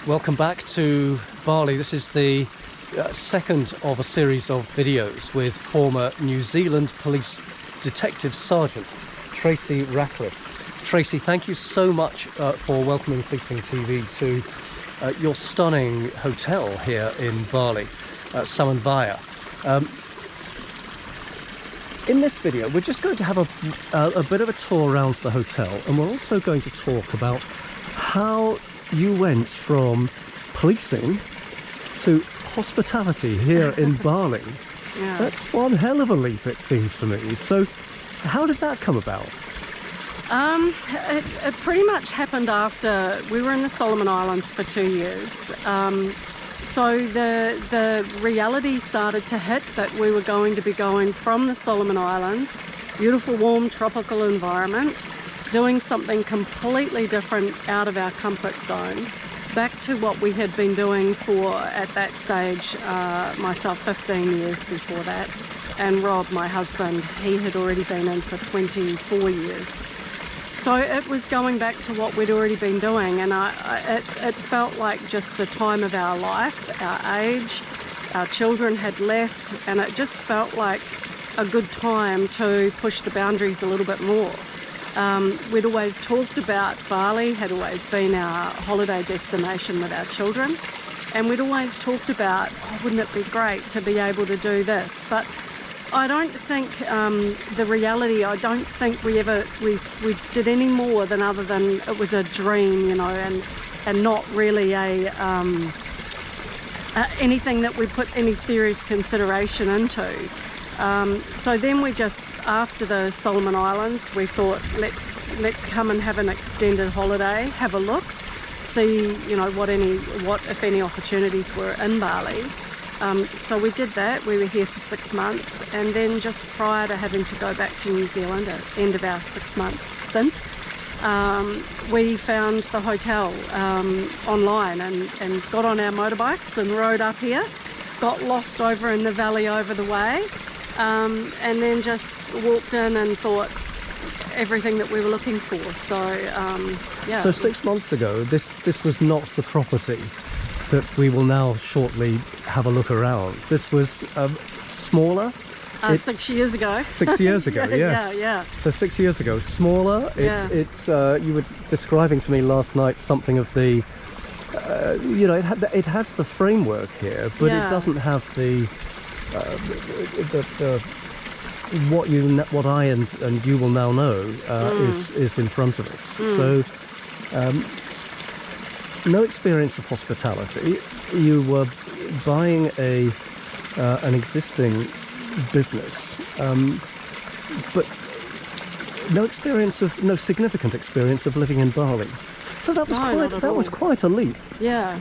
Welcome back to Bali. This is the second of a series of videos with former New Zealand Police Detective Sergeant Tracey Rackliff. Tracey, thank you so much for welcoming PolicingTV to your stunning hotel here in Bali, Samanvaya. In this video, we're just going to have a bit of a tour around the hotel, and we're also going to talk about how you went from policing to hospitality here in Bali. Yeah. That's one hell of a leap, it seems to me. So how did that come about? It pretty much happened after we were in the Solomon Islands for 2 years. So the reality started to hit that we were going to be going from the Solomon Islands, beautiful, warm, tropical environment, doing something completely different out of our comfort zone, back to what we had been doing for, at that stage, myself 15 years before that, and Rob, my husband, he had already been in for 24 years. So it was going back to what we'd already been doing, and it felt like just the time of our life, our age, our children had left, and it just felt like a good time to push the boundaries a little bit more. We'd always talked about Bali, had always been our holiday destination with our children, and we'd always talked about, oh, wouldn't it be great to be able to do this? But I don't think the reality, I don't think we did any more than other than it was a dream, you know, and not really anything that we put any serious consideration into. So then we just, after the Solomon Islands, we thought, let's come and have an extended holiday, have a look, see, you know, what if any opportunities were in Bali. So we did that. We were here for 6 months, and then just prior to having to go back to New Zealand at the end of our 6-month stint, we found the hotel online and got on our motorbikes and rode up here, got lost over in the valley over the way, and then just walked in and thought everything that we were looking for. So yeah. So 6 months ago, this was not the property that we will now shortly have a look around. This was smaller. 6 years ago. 6 years ago, yes. Yeah. So 6 years ago, smaller. It's you were describing to me last night something of the, you know, it has the framework here, but it doesn't have the what I and you will now know is in front of us. So. No experience of hospitality. You were buying an existing business, but no significant experience of living in Bali. So that was quite a leap. Yeah.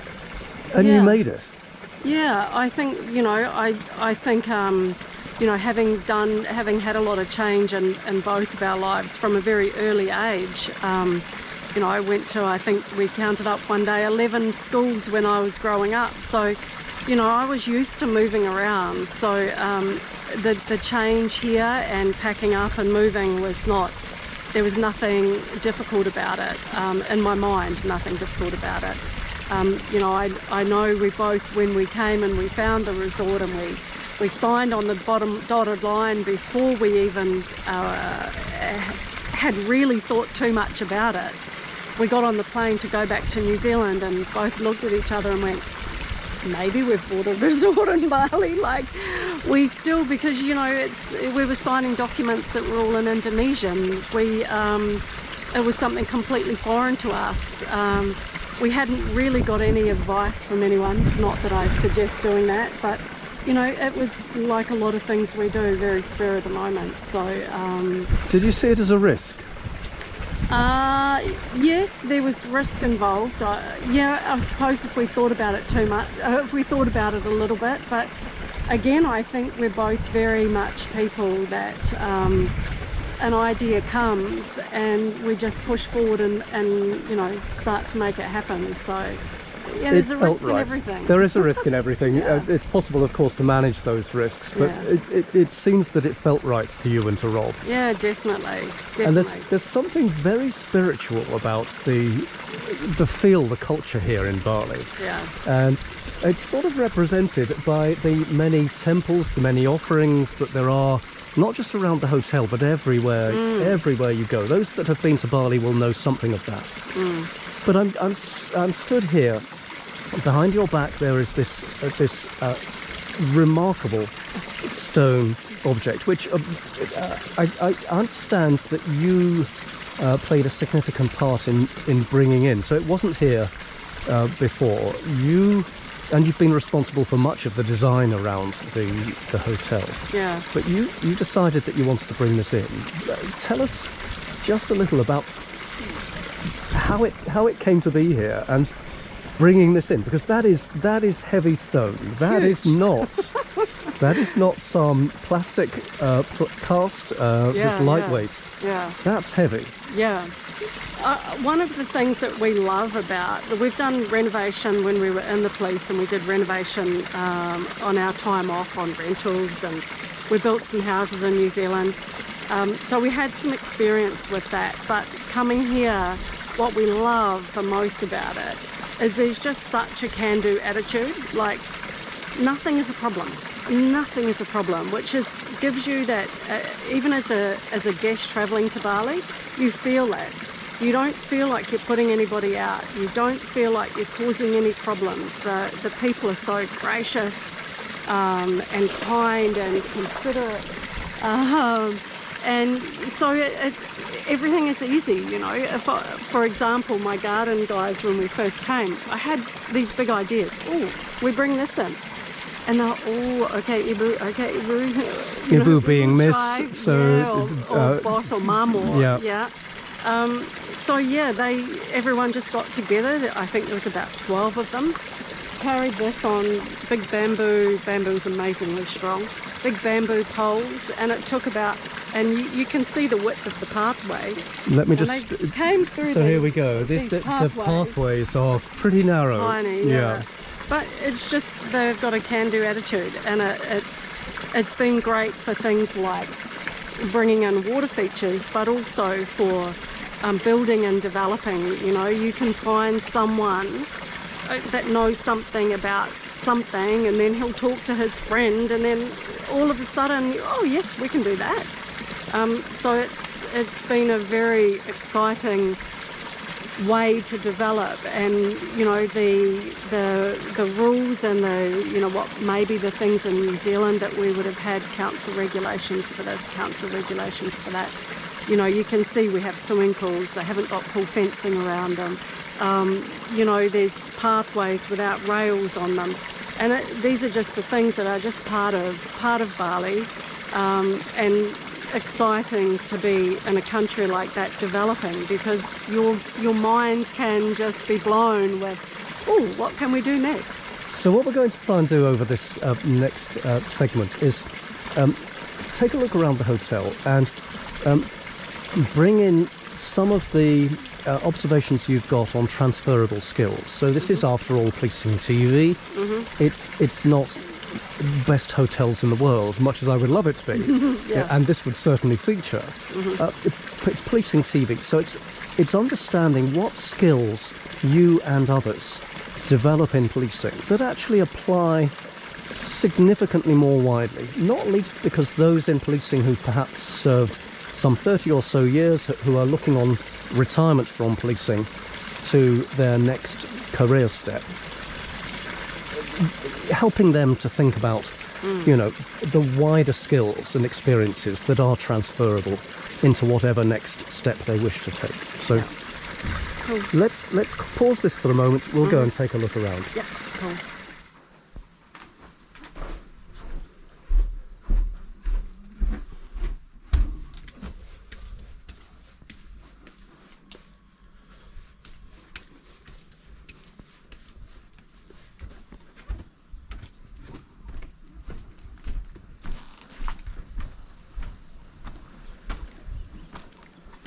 And you made it. Yeah, I think, you know, I think you know, having had a lot of change in both of our lives from a very early age. You know, I went to, I think we counted up one day, 11 schools when I was growing up. So, you know, I was used to moving around. So the change here and packing up and moving there was nothing difficult about it. In my mind, nothing difficult about it. You know, I know we both, when we came and we found the resort and we signed on the bottom dotted line before we even had really thought too much about it. We got on the plane to go back to New Zealand and both looked at each other and went, maybe we've bought a resort in Bali. Like, we still, because, you know, we were signing documents that were all in Indonesian. It was something completely foreign to us. We hadn't really got any advice from anyone, not that I suggest doing that, but, you know, it was like a lot of things we do, very spur of the moment. So Did you see it as a risk? Yes, there was risk involved. Yeah, I suppose if we thought about it too much, if we thought about it a little bit, but again, I think we're both very much people that an idea comes and we just push forward and you know, start to make it happen. So Yeah, there's it a felt risk in right. everything. There is a risk in everything. Yeah. It's possible, of course, to manage those risks, but Yeah. it seems that it felt right to you and to Rob. Yeah, definitely. And there's something very spiritual about the feel, the culture here in Bali. Yeah. And it's sort of represented by the many temples, the many offerings that there are, not just around the hotel, but everywhere you go. Those that have been to Bali will know something of that. But I'm stood here. Behind your back there is this remarkable stone object, which I understand that you played a significant part in bringing in. So it wasn't here before. You've been responsible for much of the design around the hotel. Yeah. But you decided that you wanted to bring this in. Tell us just a little about how it came to be here and bringing this in, because that is heavy stone. That is not some plastic cast. This lightweight. Yeah. That's heavy. Yeah. One of the things that we love about, we've done renovation when we were in the police, and we did renovation on our time off on rentals, and we built some houses in New Zealand. So we had some experience with that, but coming here, what we love the most about it is there's just such a can-do attitude. Like, nothing is a problem. Nothing is a problem, which gives you that, even as a guest travelling to Bali, you feel that. You don't feel like you're putting anybody out. You don't feel like you're causing any problems. The people are so gracious and kind and considerate. And so everything is easy, you know. For example, my garden guys, when we first came, I had these big ideas. Oh, we bring this in. And they're, okay, Ibu. Ibu being miss, shy, so... or boss or mum or... Yeah. Everyone just got together. I think there was about 12 of them. Carried this on big bamboo. Bamboo's amazingly strong. Big bamboo poles, and it took about... And you can see the width of the pathway. Let me and just... They came through. So here we go. The pathways are pretty narrow. Tiny, yeah. But it's just they've got a can-do attitude, and it's been great for things like bringing in water features, but also for building and developing. You know, you can find someone that knows something about something, and then he'll talk to his friend, and then all of a sudden, oh yes, we can do that. So it's been a very exciting way to develop, and you know the rules and what maybe the things in New Zealand that we would have had council regulations for this, council regulations for that. You know, you can see we have swimming pools. They haven't got pool fencing around them. There's pathways without rails on them, and these are just the things that are just part of Bali, and exciting to be in a country like that developing, because your mind can just be blown with, what can we do next? So what we're going to try and do over this next segment is take a look around the hotel and bring in some of the observations you've got on transferable skills. So this is, after all, PolicingTV. It's not best hotels in the world, much as I would love it to be. And this would certainly feature. It's PolicingTV, so it's understanding what skills you and others develop in policing that actually apply significantly more widely, not least because those in policing who perhaps served some 30 or so years, who are looking on retirement from policing to their next career step, helping them to think about the wider skills and experiences that are transferable into whatever next step they wish to take. So cool. let's pause this for a moment. We'll go and take a look around. Yeah, cool.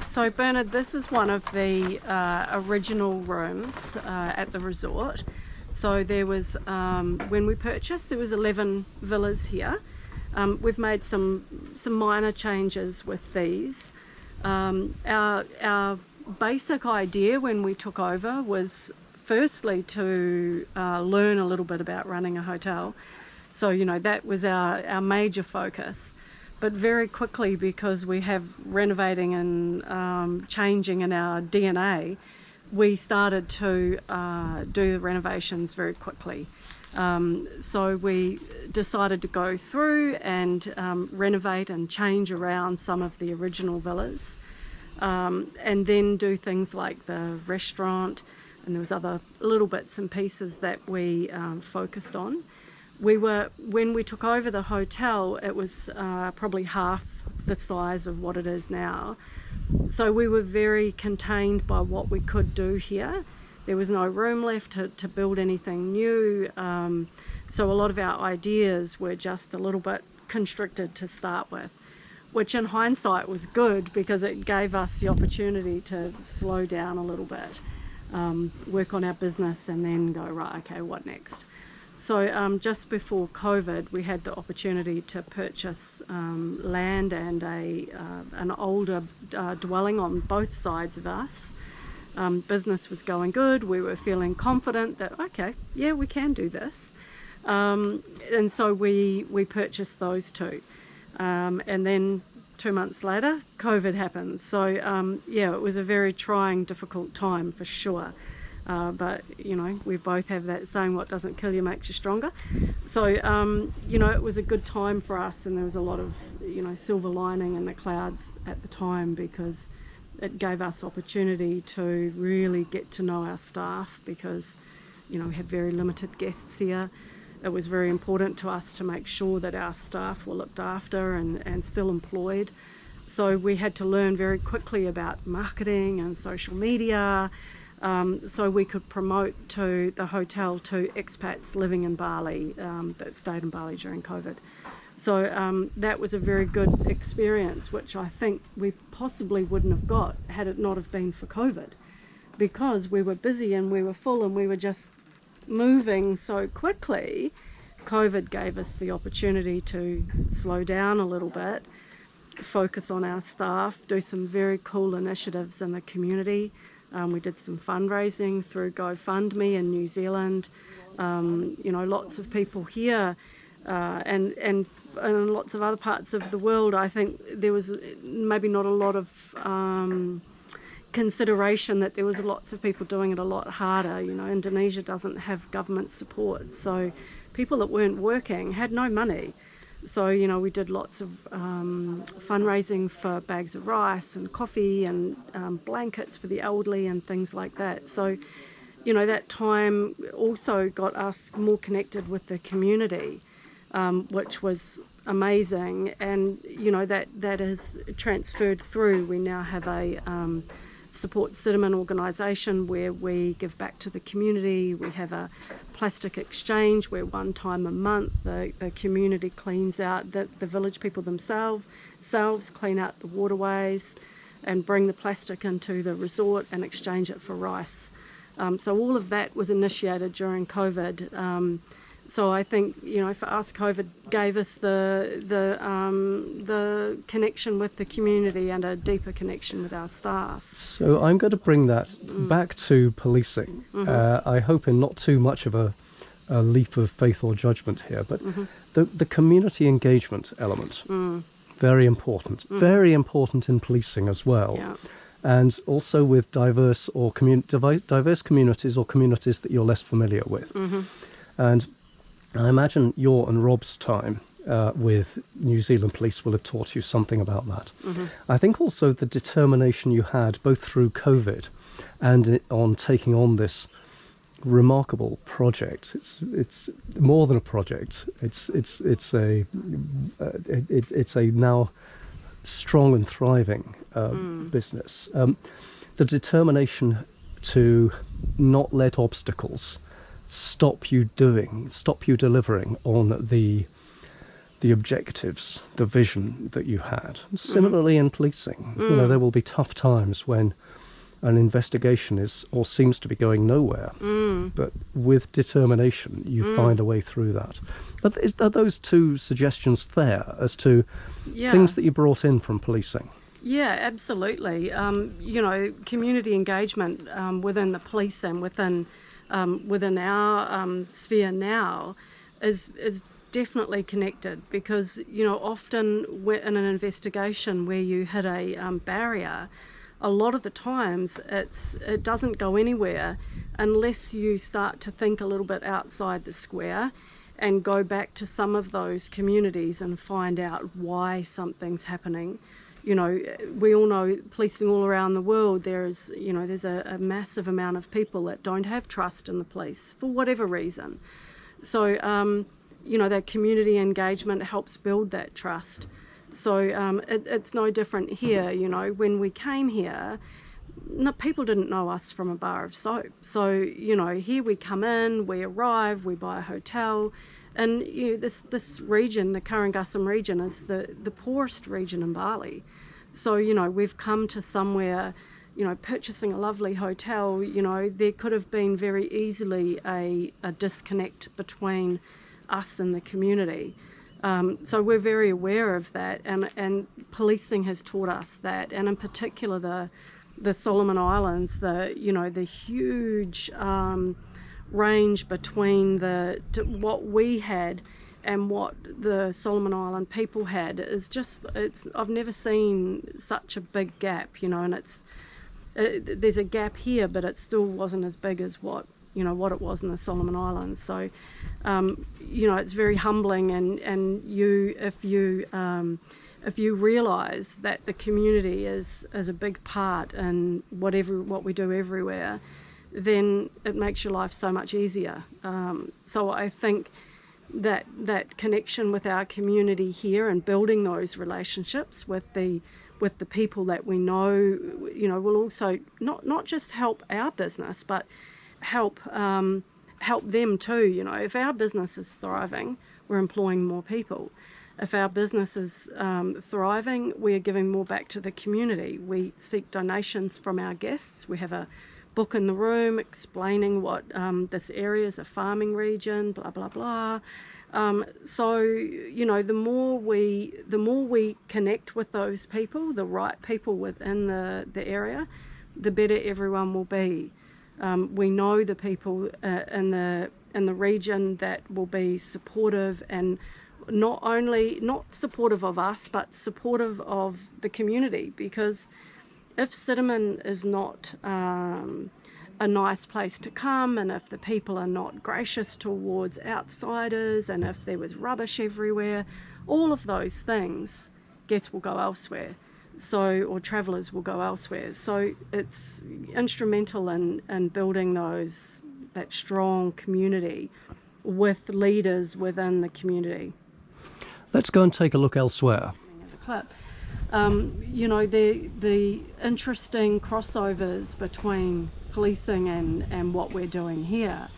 So Bernard, this is one of the original rooms at the resort. So there was, when we purchased, there was 11 villas here. We've made some minor changes with these. Our basic idea when we took over was firstly to learn a little bit about running a hotel. So, that was our major focus. But very quickly, because we have renovating and changing in our DNA, we started to do the renovations very quickly. So we decided to go through and renovate and change around some of the original villas, and then do things like the restaurant, and there was other little bits and pieces that we focused on. When we took over the hotel, it was probably half the size of what it is now. So we were very contained by what we could do here. There was no room left to build anything new. So a lot of our ideas were just a little bit constricted to start with, which in hindsight was good because it gave us the opportunity to slow down a little bit, work on our business, and then go, right, okay, what next? So just before COVID, we had the opportunity to purchase land and an older dwelling on both sides of us. Business was going good. We were feeling confident that, okay, yeah, we can do this. And so we purchased those two. And then 2 months later, COVID happened. So, it was a very trying, difficult time for sure. But, we both have that saying, what doesn't kill you makes you stronger. So, it was a good time for us, and there was a lot of, silver lining in the clouds at the time because it gave us opportunity to really get to know our staff because, we had very limited guests here. It was very important to us to make sure that our staff were looked after and still employed. So we had to learn very quickly about marketing and social media, so we could promote to the hotel to expats living in Bali that stayed in Bali during COVID. So that was a very good experience, which I think we possibly wouldn't have got had it not have been for COVID, because we were busy and we were full and we were just moving so quickly. COVID gave us the opportunity to slow down a little bit, focus on our staff, do some very cool initiatives in the community. We did some fundraising through GoFundMe in New Zealand. Lots of people here and in lots of other parts of the world. I think there was maybe not a lot of consideration that there was lots of people doing it a lot harder. Indonesia doesn't have government support, so people that weren't working had no money. So, we did lots of fundraising for bags of rice and coffee and blankets for the elderly and things like that. So, that time also got us more connected with the community, which was amazing. And, that has transferred through. We now have a support Sideman organisation where we give back to the community. We have a plastic exchange where one time a month the community cleans out, the village people themselves clean out the waterways and bring the plastic into the resort and exchange it for rice. So all of that was initiated during COVID. So I think, for us, COVID gave us the connection with the community and a deeper connection with our staff. So I'm going to bring that back to policing. I hope in not too much of a leap of faith or judgment here, but the community engagement element, very important. Very important in policing as well. Yeah. And also with diverse communities or communities that you're less familiar with. And I imagine your and Rob's time with New Zealand Police will have taught you something about that. I think also the determination you had both through COVID and on taking on this remarkable project. It's more than a project. It's a now strong and thriving business. The determination to not let obstacles stop you delivering on the objectives, the vision that you had. Similarly in policing, there will be tough times when an investigation is or seems to be going nowhere. But with determination, you find a way through that. Are those two suggestions fair as to things that you brought in from policing? Yeah, absolutely. Community engagement within the police and within our sphere now is definitely connected, because often in an investigation where you hit a barrier, a lot of the times it doesn't go anywhere unless you start to think a little bit outside the square and go back to some of those communities and find out why something's happening. We all know policing all around the world, there's a massive amount of people that don't have trust in the police for whatever reason. So, that community engagement helps build that trust. So it's no different here. When we came here, people didn't know us from a bar of soap. So, here we come in, we arrive, we buy a hotel, and this region, the Karangasem region, is the poorest region in Bali. So, we've come to somewhere, purchasing a lovely hotel, there could have been very easily a disconnect between us and the community. So we're very aware of that, and policing has taught us that, and in particular the Solomon Islands, the huge range between what we had and what the Solomon Island people had is just, I've never seen such a big gap, and there's a gap here, but it still wasn't as big as what it was in the Solomon Islands. So it's very humbling, and if you realise that the community is a big part in what we do everywhere, then it makes your life so much easier. So I think that connection with our community here and building those relationships with the people that we know, will also not just help our business, but help them too. If our business is thriving, we're employing more people. If our business is thriving, we are giving more back to the community. We seek donations from our guests. We have a book in the room explaining what this area is, a farming region, blah blah blah. So the more we connect with those people, the right people within the area, the better everyone will be. We know the people in the region that will be supportive, and not supportive of us, but supportive of the community. Because if Sideman is not a nice place to come, and if the people are not gracious towards outsiders, and if there was rubbish everywhere, all of those things, guests will go elsewhere. Or travellers will go elsewhere. So it's instrumental in building that strong community with leaders within the community. Let's go and take a look elsewhere. As a clip, the interesting crossovers between policing and what we're doing here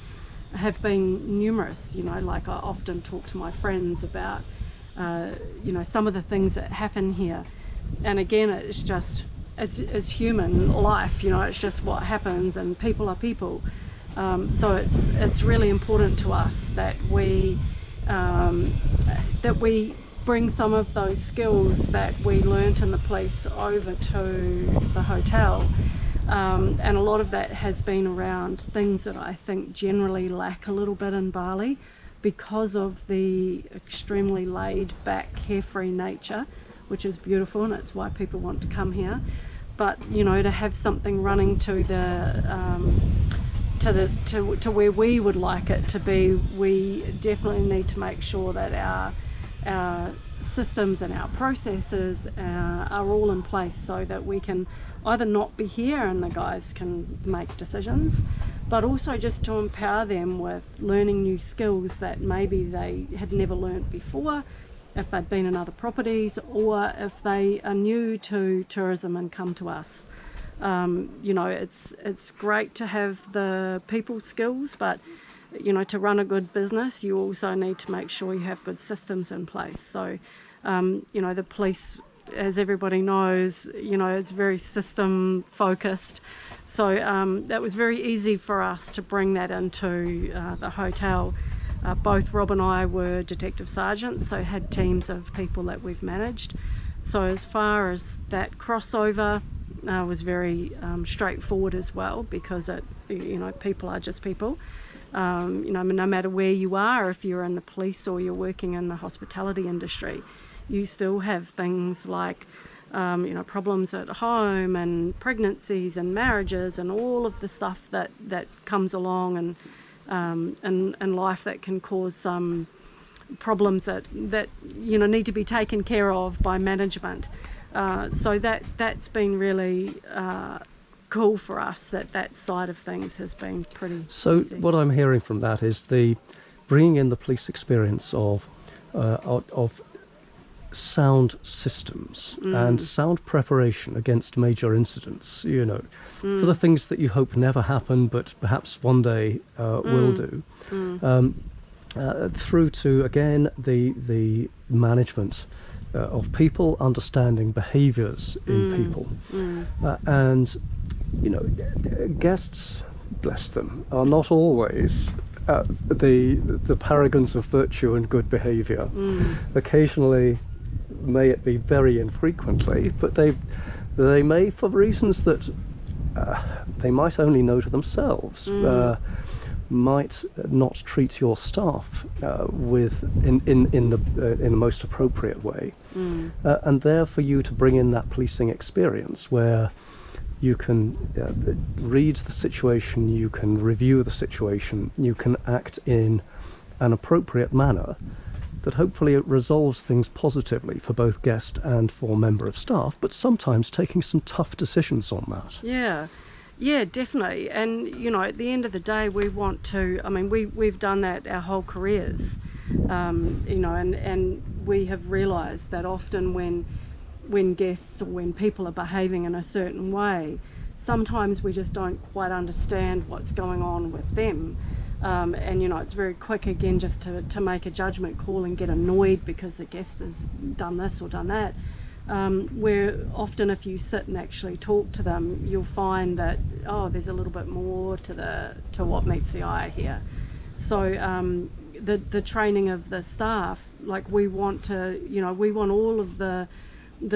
have been numerous. Like I often talk to my friends about, some of the things that happen here. And again, it's human life, it's just what happens, and people are people. So it's really important to us that we bring some of those skills that we learnt in the police over to the hotel. And a lot of that has been around things that I think generally lack a little bit in Bali because of the extremely laid back, carefree nature, which is beautiful, and it's why people want to come here. But to have something running to where we would like it to be, we definitely need to make sure that our systems and our processes are all in place, so that we can either not be here and the guys can make decisions, but also just to empower them with learning new skills that maybe they had never learnt before, if they'd been in other properties, or if they are new to tourism and come to us. It's great to have the people skills, but to run a good business, you also need to make sure you have good systems in place. So, the police as everybody knows, it's very system focused. So that was very easy for us to bring that into the hotel. Both Rob and I were detective sergeants, so had teams of people that we've managed. So as far as that crossover was very straightforward as well, because people are just people. No matter where you are, if you're in the police or you're working in the hospitality industry, you still have things like problems at home and pregnancies and marriages and all of the stuff that comes along and life that can cause some problems that need to be taken care of by management. So that's been really cool for us. That side of things has been pretty easy. What I'm hearing from that is the bringing in the police experience of sound systems and sound preparation against major incidents, for the things that you hope never happen but perhaps one day will do, through to, again, the management of people, understanding behaviours in people. And, guests, bless them, are not always the paragons of virtue and good behaviour. Occasionally, may it be very infrequently, but they may, for reasons that they might only know to themselves, might not treat your staff in the most appropriate way, and there for you to bring in that policing experience where you can read the situation, you can review the situation, you can act in an appropriate manner that hopefully it resolves things positively for both guest and for member of staff, but sometimes taking some tough decisions on that. Yeah, definitely. And, at the end of the day, we want to, we've done that our whole careers, and we have realised that often when guests or when people are behaving in a certain way, sometimes we just don't quite understand what's going on with them. And it's very quick again just to make a judgment call and get annoyed because the guest has done this or done that. Where often if you sit and actually talk to them, you'll find that there's a little bit more to what meets the eye here. So the training of the staff, like we want all of the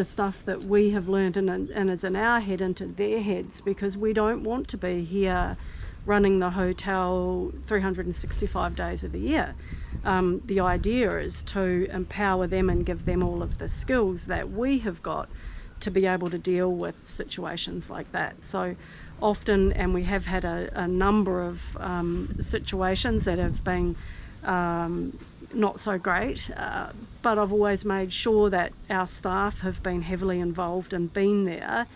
stuff that we have learned and is in our head into their heads, because we don't want to be here running the hotel 365 days of the year. The idea is to empower them and give them all of the skills that we have got to be able to deal with situations like that. So often, and we have had a number of situations that have been not so great, but I've always made sure that our staff have been heavily involved and been there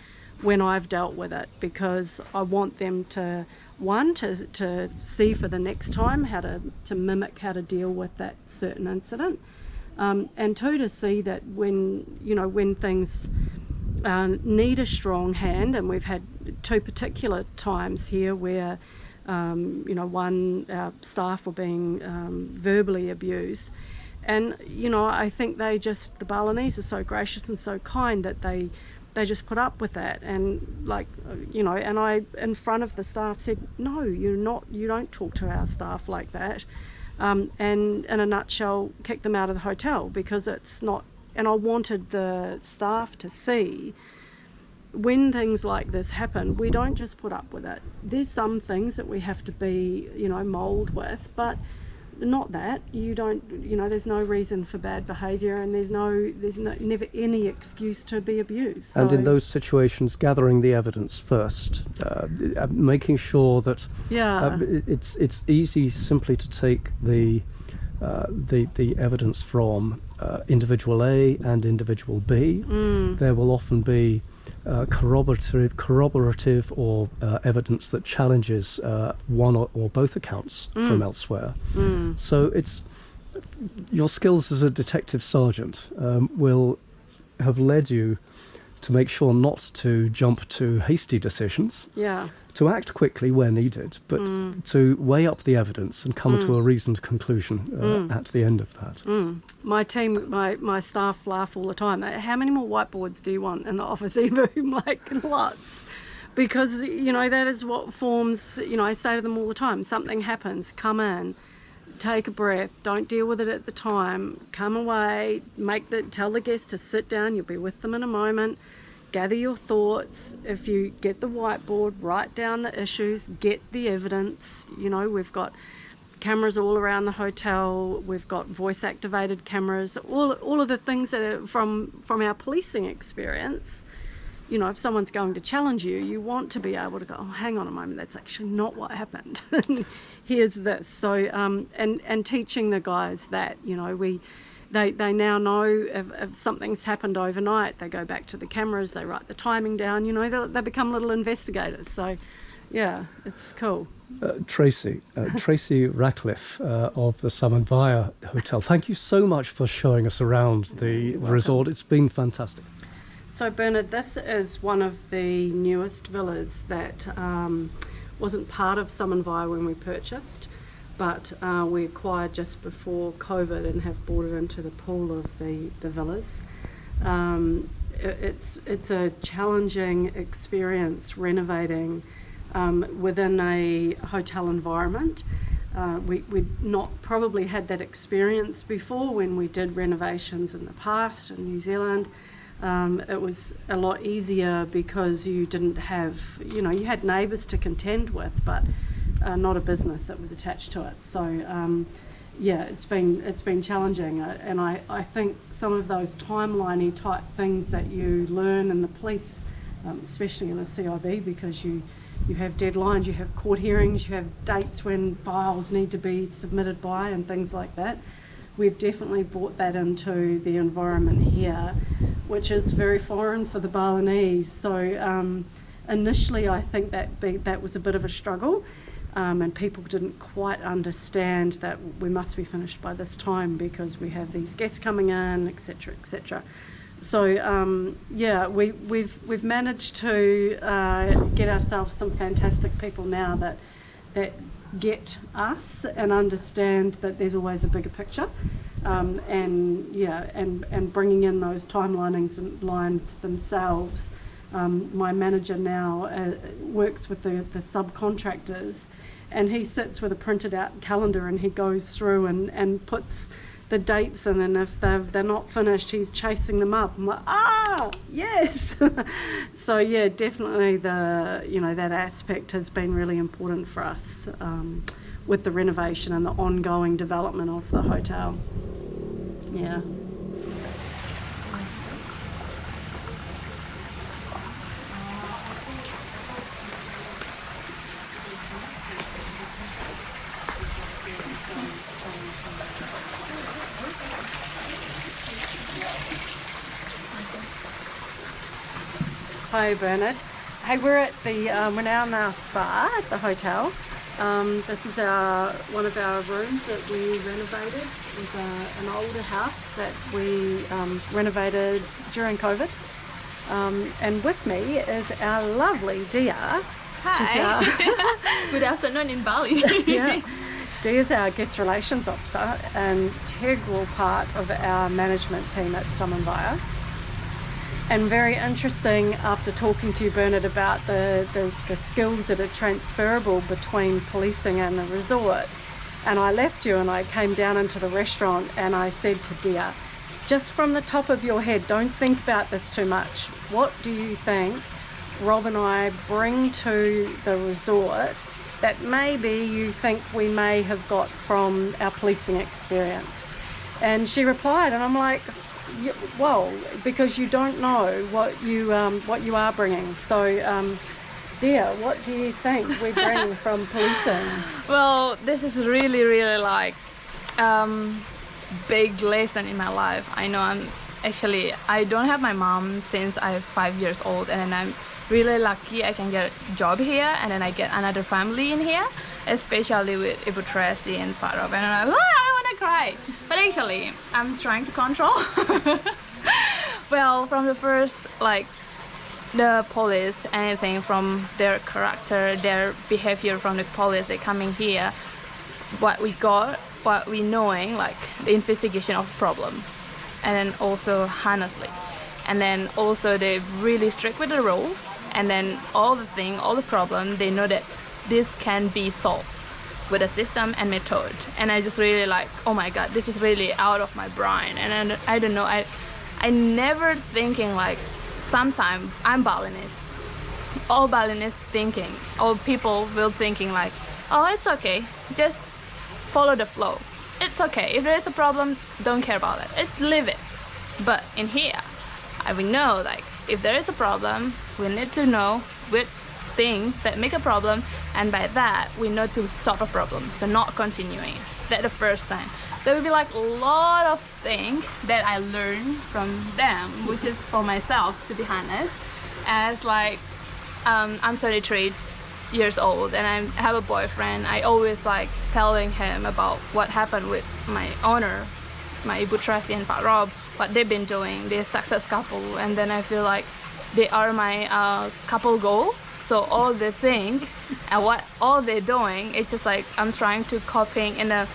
when I've dealt with it, because I want them to see for the next time how to mimic how to deal with that certain incident, and two, to see that when things need a strong hand, and we've had two particular times here where our staff were being verbally abused, and I think the Balinese are so gracious and so kind that they just put up with that, and and I in front of the staff said, no, you don't talk to our staff like that, and in a nutshell kicked them out of the hotel, because it's not. And I wanted the staff to see, when things like this happen, we don't just put up with it. There's some things that we have to be mould with, but not that. You don't, there's no reason for bad behaviour, and there's never any excuse to be abused. So, and in those situations, gathering the evidence first, making sure that it's easy simply to take the evidence from individual A and individual B. There will often be corroborative or evidence that challenges one or both accounts from elsewhere. So it's your skills as a detective sergeant will have led you to make sure not to jump to hasty decisions, to act quickly where needed, but to weigh up the evidence and come to a reasoned conclusion at the end of that. My team, my staff laugh all the time. How many more whiteboards do you want in the office, Eva? I'm like, lots. Because, you know, that is what forms, you know, I say to them all the time, something happens, come in, take a breath, don't deal with it at the time, come away, tell the guests to sit down, you'll be with them in a moment, gather your thoughts. If you get the whiteboard, write down the issues, get the evidence. You know, we've got cameras all around the hotel, we've got voice activated cameras, all of the things that are from our policing experience. You know, if someone's going to challenge you, you want to be able to go, oh, hang on a moment, that's actually not what happened. Here's this. So, and teaching the guys that, you know, they now know if something's happened overnight, they go back to the cameras, they write the timing down, you know, they become little investigators. So, yeah, it's cool. Tracey Rackliff of the Sideman Hotel, thank you so much for showing us around the resort. It's been fantastic. So Bernard, this is one of the newest villas that wasn't part of Sideman when we purchased, but we acquired just before COVID and have brought it into the pool of the villas. It's a challenging experience renovating within a hotel environment. We'd not probably had that experience before when we did renovations in the past in New Zealand. It was a lot easier because you didn't have, you know, you had neighbours to contend with, but not a business that was attached to it. So, yeah, it's been challenging, and I think some of those timeliney type things that you learn in the police, especially in the CIB, because you have deadlines, you have court hearings, you have dates when files need to be submitted by and things like that. We've definitely brought that into the environment here, which is very foreign for the Balinese. So initially I think that was a bit of a struggle, and people didn't quite understand that we must be finished by this time because we have these guests coming in, etc., etc. So yeah, we've managed to get ourselves some fantastic people now that get us and understand that there's always a bigger picture, and bringing in those timelines and lines themselves. My manager now works with the subcontractors, and he sits with a printed out calendar and he goes through and puts the dates in, and if they're not finished, he's chasing them up. I'm like, yes. So yeah, definitely that aspect has been really important for us with the renovation and the ongoing development of the hotel. Yeah. Hi Bernard. Hey, we're now in our spa at the hotel. This is one of our rooms that we renovated. It's an older house that we renovated during COVID. And with me is our lovely Dia. Hi. Good afternoon in Bali. Yeah. Dia's our guest relations officer, an integral part of our management team at Sideman. And very interesting after talking to you, Bernard, about the skills that are transferable between policing and the resort. And I left you and I came down into the restaurant and I said to Dia, just from the top of your head, don't think about this too much. What do you think Rob and I bring to the resort that maybe you think we may have got from our policing experience? And she replied, and I'm like, well, because you don't know what you are bringing. So, Dia, what do you think we bring from policing? Well, this is really, really like big lesson in my life. I know I don't have my mom since I'm 5 years old, and I'm really lucky I can get a job here, and then I get another family in here, especially with Ibu Tracey and Parov, and I'm like, I want to cry. But actually, I'm trying to control. Well, from the first the police anything from their character, their behavior from the police. They coming here, what we got, what we knowing, like the investigation of problem, and then also honestly, and then also they're really strict with the rules, and then all the problem, they know that this can be solved with a system and method. And I just really like, oh my god, this is really out of my brain. And I don't know, I never thinking like, sometimes I'm Balinese, all Balinese thinking, all people will thinking like, oh, it's okay, just follow the flow, it's okay, if there is a problem, don't care about it, it's leave it. But in here, we know like, if there is a problem, we need to know which thing that make a problem, and by that we know to stop a problem, so not continuing. That's the first thing. There will be like a lot of things that I learned from them, which is for myself, to be honest. As like, I'm 33 years old and I have a boyfriend. I always like telling him about what happened with my owner, my Ibu Tracey and Pak Rob, what they've been doing. They're a success couple, and then I feel like they are my couple goal. So all they think and what all they're doing, it's just like I'm trying to copying in a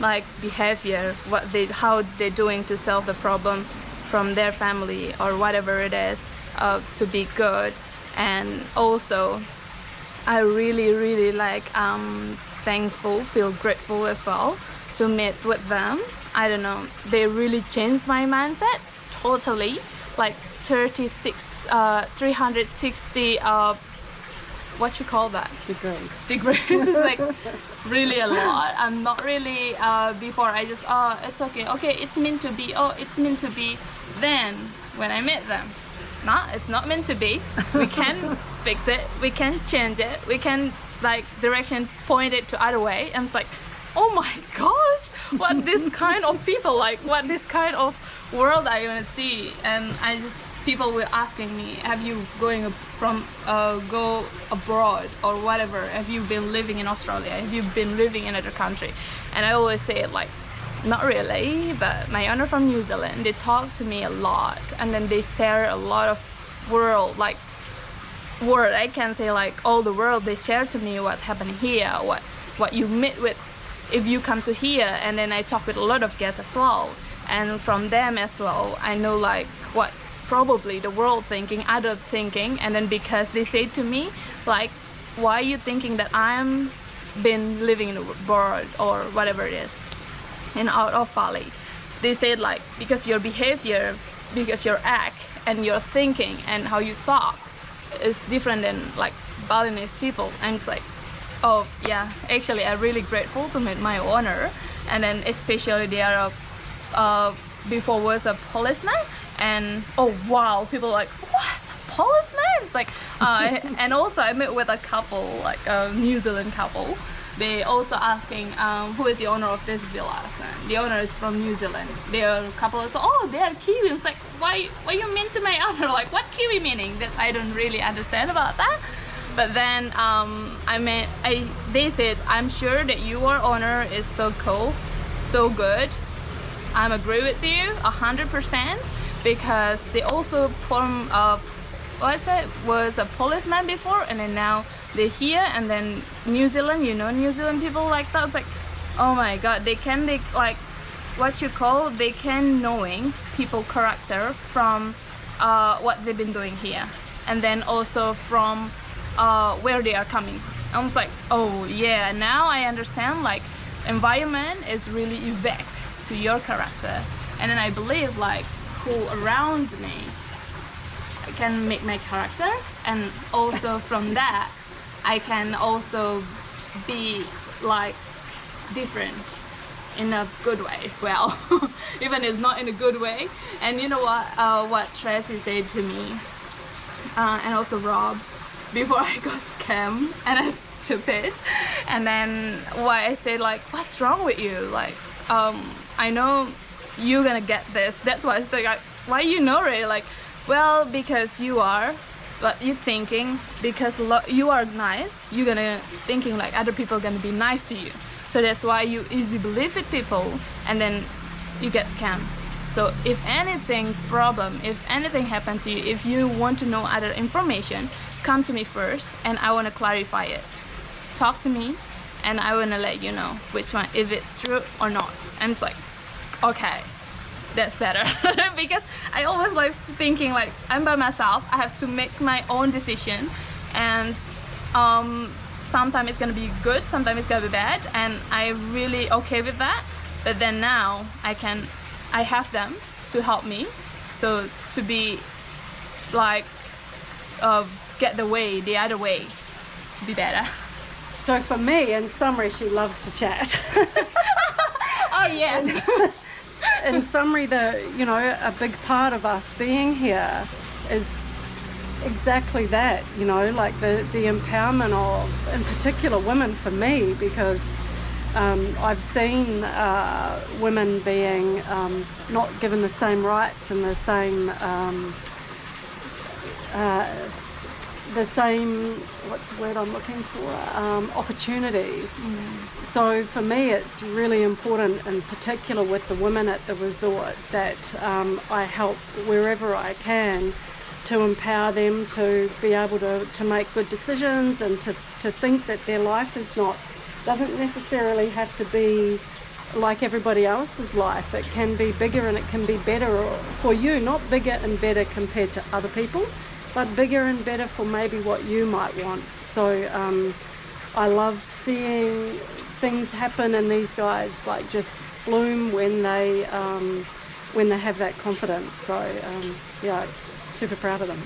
like behavior, how they're doing to solve the problem from their family or whatever it is, to be good. And also I really like thankful, feel grateful as well to meet with them. I don't know, they really changed my mindset totally, like 360 what you call that? Degrees. Is like really a lot. I'm not really, before I just, oh, it's okay, it's meant to be, oh, it's meant to be. Then, when I met them, no, it's not meant to be. We can fix it, we can change it, we can, like, direction, point it to other way. And it's like, oh my gosh, what this kind of people, like, what this kind of world I want to see. And I just, people were asking me, have you going from go abroad or whatever, have you been living in Australia, have you been living in another country? And I always say it like, not really, but my owner from New Zealand, they talk to me a lot, and then they share a lot of world, like word, I can say like all the world, they share to me what's happening here, what you meet with if you come to here. And then I talk with a lot of guests as well, and from them as well I know like what probably the world thinking, other thinking. And then because they say to me like, why are you thinking that I'm been living in the world or whatever it is and out of Bali, they said like, because your behavior, because your act and your thinking and how you talk is different than like Balinese people. And it's like, oh yeah, actually I'm really grateful to meet my owner. And then especially they are before was a policeman. And oh wow, people like, what, policeman? It's like, and also I met with a couple, like a New Zealand couple. They also asking, who is the owner of this villas? And the owner is from New Zealand. They are a couple of, oh, they are Kiwi. It's like, why you mean to my owner? Like, what Kiwi meaning? That I don't really understand about that. But then they said, I'm sure that your owner is so cool, so good. I'm agree with you 100%. Because they also form was a policeman before, and then now they're here. And then New Zealand, you know, New Zealand people like that. It's like, oh my god, they like what you call, they can knowing people character from what they've been doing here, and then also from where they are coming. I was like, oh yeah, now I understand, like environment is really effect to your character. And then I believe like who around me can make my character, and also from that I can also be like different in a good way. Well, even it's not in a good way. And you know what Tracey said to me, and also Rob, before I got scammed and I was stupid, and then why I said like, what's wrong with you? Like, I know you're gonna get this. That's why I say like, why you know it? Like, well, because you are, but you thinking because you are nice, you're gonna thinking like other people are gonna be nice to you. So that's why you easy believe with people, and then you get scammed. So if anything happened to you, if you want to know other information, come to me first, and I want to clarify it. Talk to me, and I want to let you know which one, if it's true or not. I'm just like, okay, that's better. Because I always like thinking like I'm by myself, I have to make my own decision, and sometimes it's gonna be good, sometimes it's gonna be bad, and I'm really okay with that. But then now I have them to help me, so to be like get the other way to be better. So for me, in summary, she loves to chat. Oh yes. In summary, a big part of us being here is exactly that, like the empowerment of, in particular, women for me, because I've seen women being not given the same rights and the same what's the word I'm looking for, opportunities. So for me it's really important, in particular with the women at the resort, that I help wherever I can to empower them to be able to make good decisions, and to think that their life doesn't necessarily have to be like everybody else's life. It can be bigger and it can be better for you, not bigger and better compared to other people, but bigger and better for maybe what you might want. So I love seeing things happen, and these guys like just bloom when they have that confidence. So yeah, super proud of them.